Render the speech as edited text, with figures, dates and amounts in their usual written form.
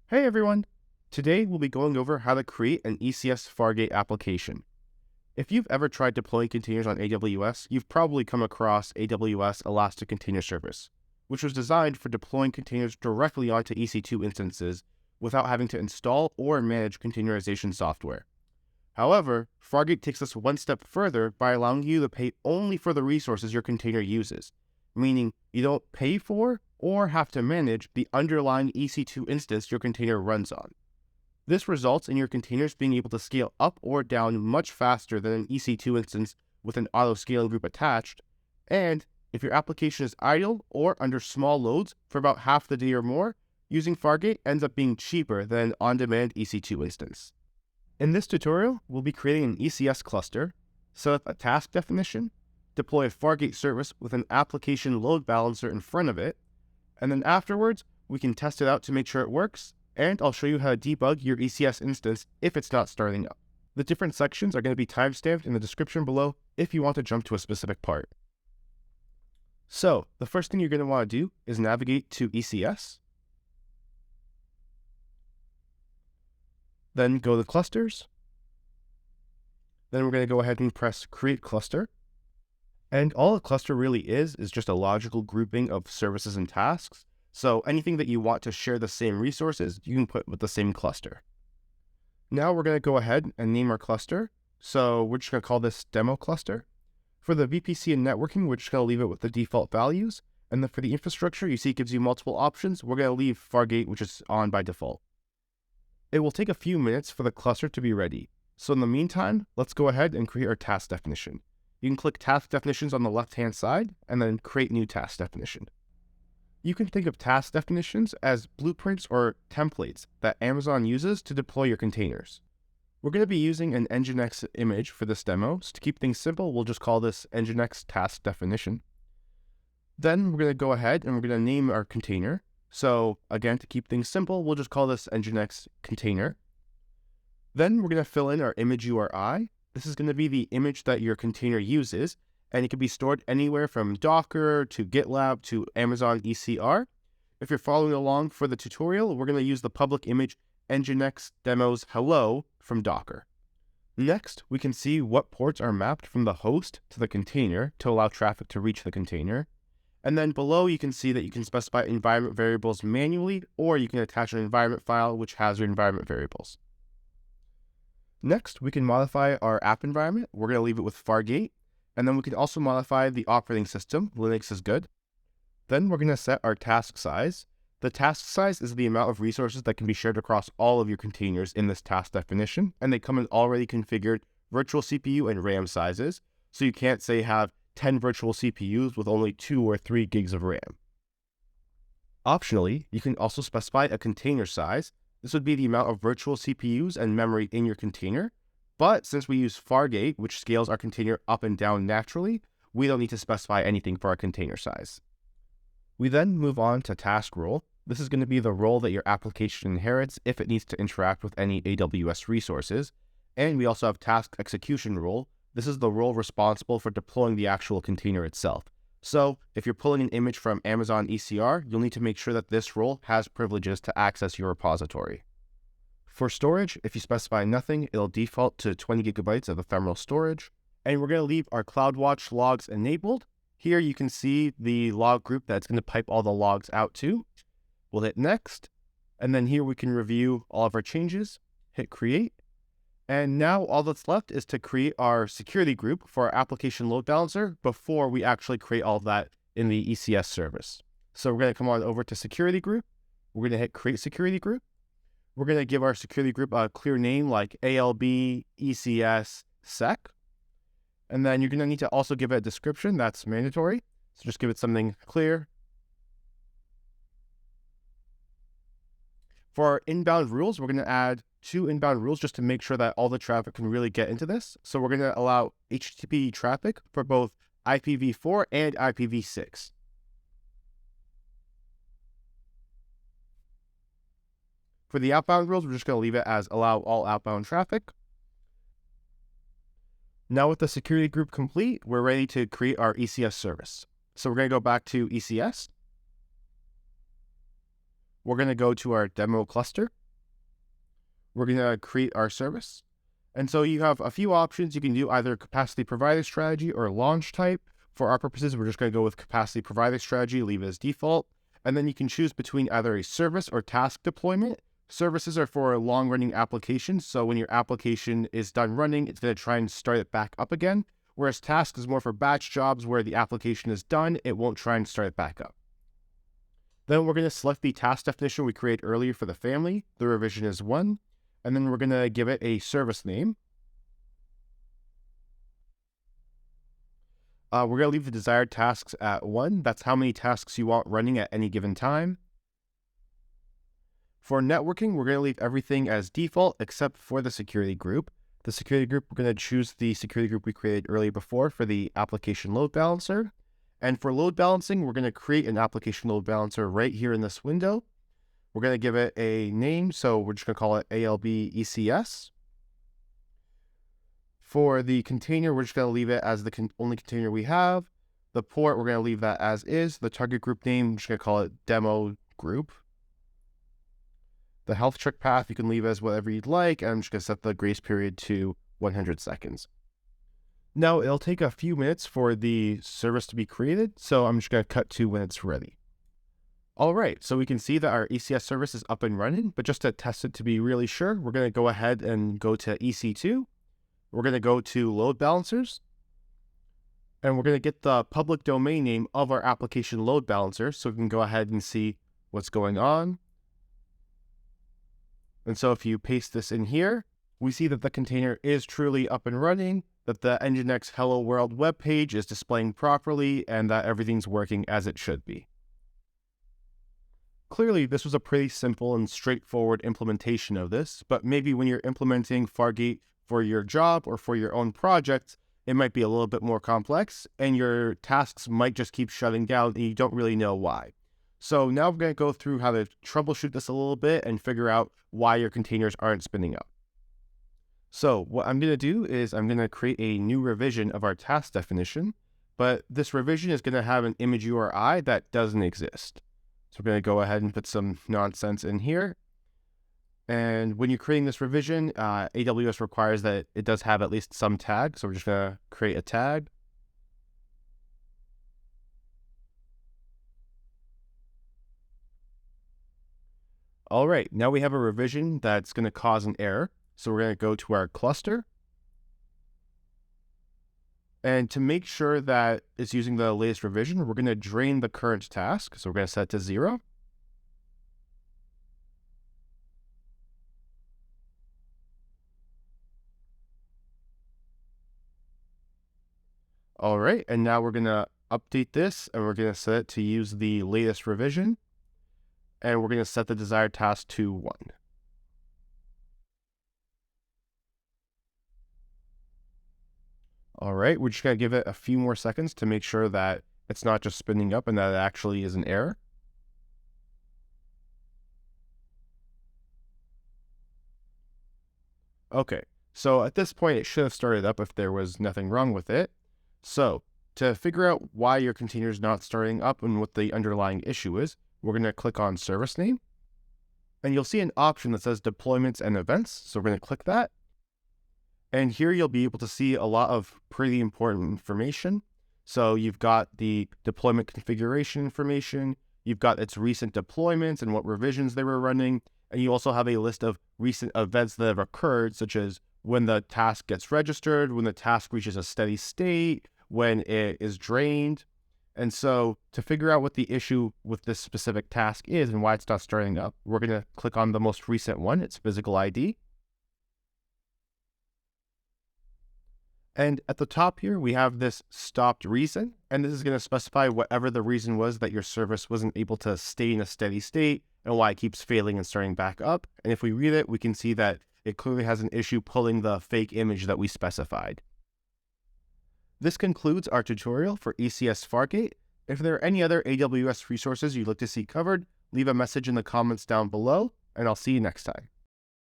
Hey everyone! Today we'll be going over how to create an ECS Fargate application. If you've ever tried deploying containers on AWS, you've probably come across AWS Elastic Container Service, which was designed for deploying containers directly onto EC2 instances without having to install or manage containerization software. However, Fargate takes us one step further by allowing you to pay only for the resources your container uses, meaning you don't pay for or have to manage the underlying EC2 instance your container runs on. This results in your containers being able to scale up or down much faster than an EC2 instance with an auto-scaling group attached, and if your application is idle or under small loads for about half the day or more, using Fargate ends up being cheaper than an on-demand EC2 instance. In this tutorial, we'll be creating an ECS cluster, set up a task definition, deploy a Fargate service with an application load balancer in front of it, and then afterwards, we can test it out to make sure it works, and I'll show you how to debug your ECS instance if it's not starting up. The different sections are going to be timestamped in the description below if you want to jump to a specific part. So, the first thing you're going to want to do is navigate to ECS, then go to Clusters, then we're going to go ahead and press Create Cluster, and all a cluster really is just a logical grouping of services and tasks. So anything that you want to share the same resources, you can put with the same cluster. Now we're going to go ahead and name our cluster. So we're just going to call this Demo Cluster. For the VPC and networking, we're just going to leave it with the default values. And then for the infrastructure, you see it gives you multiple options. We're going to leave Fargate, which is on by default. It will take a few minutes for the cluster to be ready. So in the meantime, let's go ahead and create our task definition. You can click Task Definitions on the left-hand side, and then Create New Task Definition. You can think of task definitions as blueprints or templates that Amazon uses to deploy your containers. We're going to be using an Nginx image for this demo, so to keep things simple, we'll just call this Nginx Task Definition. Then we're going to go ahead and we're going to name our container. So again, to keep things simple, we'll just call this Nginx Container. Then we're going to fill in our image URI. This is going to be the image that your container uses, and it can be stored anywhere from Docker to GitLab to Amazon ECR. If you're following along for the tutorial, we're going to use the public image Nginx demos hello from Docker. Next, we can see what ports are mapped from the host to the container to allow traffic to reach the container. And then below, you can see that you can specify environment variables manually, or you can attach an environment file which has your environment variables. Next, we can modify our app environment. We're going to leave it with Fargate. And then we can also modify the operating system. Linux is good. Then we're going to set our task size. The task size is the amount of resources that can be shared across all of your containers in this task definition. And they come in already configured virtual CPU and RAM sizes. So you can't say have 10 virtual CPUs with only 2 or 3 gigs of RAM. Optionally, you can also specify a container size. This would be the amount of virtual CPUs and memory in your container. But since we use Fargate, which scales our container up and down naturally, we don't need to specify anything for our container size. We then move on to task role. This is going to be the role that your application inherits if it needs to interact with any AWS resources. And we also have task execution role. This is the role responsible for deploying the actual container itself. So if you're pulling an image from Amazon ECR, you'll need to make sure that this role has privileges to access your repository. For storage, if you specify nothing, it'll default to 20 gigabytes of ephemeral storage. And we're going to leave our CloudWatch logs enabled. Here you can see the log group that's going to pipe all the logs out to. We'll hit Next. And then here we can review all of our changes, hit Create. And now all that's left is to create our security group for our application load balancer before we actually create all of that in the ECS service. So we're going to come on over to Security Group. We're going to hit Create Security Group. We're going to give our security group a clear name like ALB ECS Sec. And then you're going to need to also give it a description. That's mandatory. So just give it something clear. For our inbound rules, we're going to add 2 inbound rules just to make sure that all the traffic can really get into this. So we're going to allow HTTP traffic for both IPv4 and IPv6. For the outbound rules, we're just going to leave it as allow all outbound traffic. Now with the security group complete, we're ready to create our ECS service. So we're going to go back to ECS. we're going to go to our demo cluster. We're going to create our service. And so you have a few options. You can do either capacity provider strategy or launch type. For our purposes, we're just going to go with capacity provider strategy, leave it as default. And then you can choose between either a service or task deployment. Services are for long-running applications. So when your application is done running, it's going to try and start it back up again. Whereas tasks is more for batch jobs where the application is done, it won't try and start it back up. Then we're going to select the task definition we created earlier for the family. The revision is 1. And then we're going to give it a service name. We're going to leave the desired tasks at 1. That's how many tasks you want running at any given time. For networking, we're going to leave everything as default except for the security group. The security group, we're going to choose the security group we created earlier before for the application load balancer. And for load balancing, we're going to create an application load balancer right here in this window. We're going to give it a name, so we're just going to call it ALB ECS. For the container, we're just going to leave it as the only container we have. The port, we're going to leave that as is. The target group name, we're just going to call it demo group. The health check path, you can leave as whatever you'd like. And I'm just going to set the grace period to 100 seconds. Now, it'll take a few minutes for the service to be created, so I'm just going to cut to when it's ready. All right, so we can see that our ECS service is up and running, but just to test it to be really sure, we're going to go ahead and go to EC2. We're going to go to load balancers, and we're going to get the public domain name of our application load balancer so we can go ahead and see what's going on. And so if you paste this in here, we see that the container is truly up and running, that the Nginx Hello World web page is displaying properly, and that everything's working as it should be. Clearly, this was a pretty simple and straightforward implementation of this, but maybe when you're implementing Fargate for your job or for your own project, it might be a little bit more complex, and your tasks might just keep shutting down and you don't really know why. So now we're going to go through how to troubleshoot this a little bit and figure out why your containers aren't spinning up. So what I'm going to do is I'm going to create a new revision of our task definition, but this revision is going to have an image URI that doesn't exist. So we're going to go ahead and put some nonsense in here. And when you're creating this revision, AWS requires that it does have at least some tag. So we're just going to create a tag. All right, now we have a revision that's going to cause an error. So we're going to go to our cluster. And to make sure that it's using the latest revision, we're going to drain the current task. So we're going to set it to 0. All right, and now we're going to update this, and we're going to set it to use the latest revision. And we're going to set the desired task to 1. All right, we're just going to give it a few more seconds to make sure that it's not just spinning up and that it actually is an error. Okay, so at this point, it should have started up if there was nothing wrong with it. So to figure out why your container is not starting up and what the underlying issue is, we're going to click on service name. And you'll see an option that says deployments and events. So we're going to click that. And here you'll be able to see a lot of pretty important information. So you've got the deployment configuration information, you've got its recent deployments and what revisions they were running, and you also have a list of recent events that have occurred, such as when the task gets registered, when the task reaches a steady state, when it is drained. And so to figure out what the issue with this specific task is and why it's not starting up, we're going to click on the most recent one, its physical ID. And at the top here, we have this stopped reason, and this is going to specify whatever the reason was that your service wasn't able to stay in a steady state and why it keeps failing and starting back up. And if we read it, we can see that it clearly has an issue pulling the fake image that we specified. This concludes our tutorial for ECS Fargate. If there are any other AWS resources you'd like to see covered, leave a message in the comments down below, and I'll see you next time.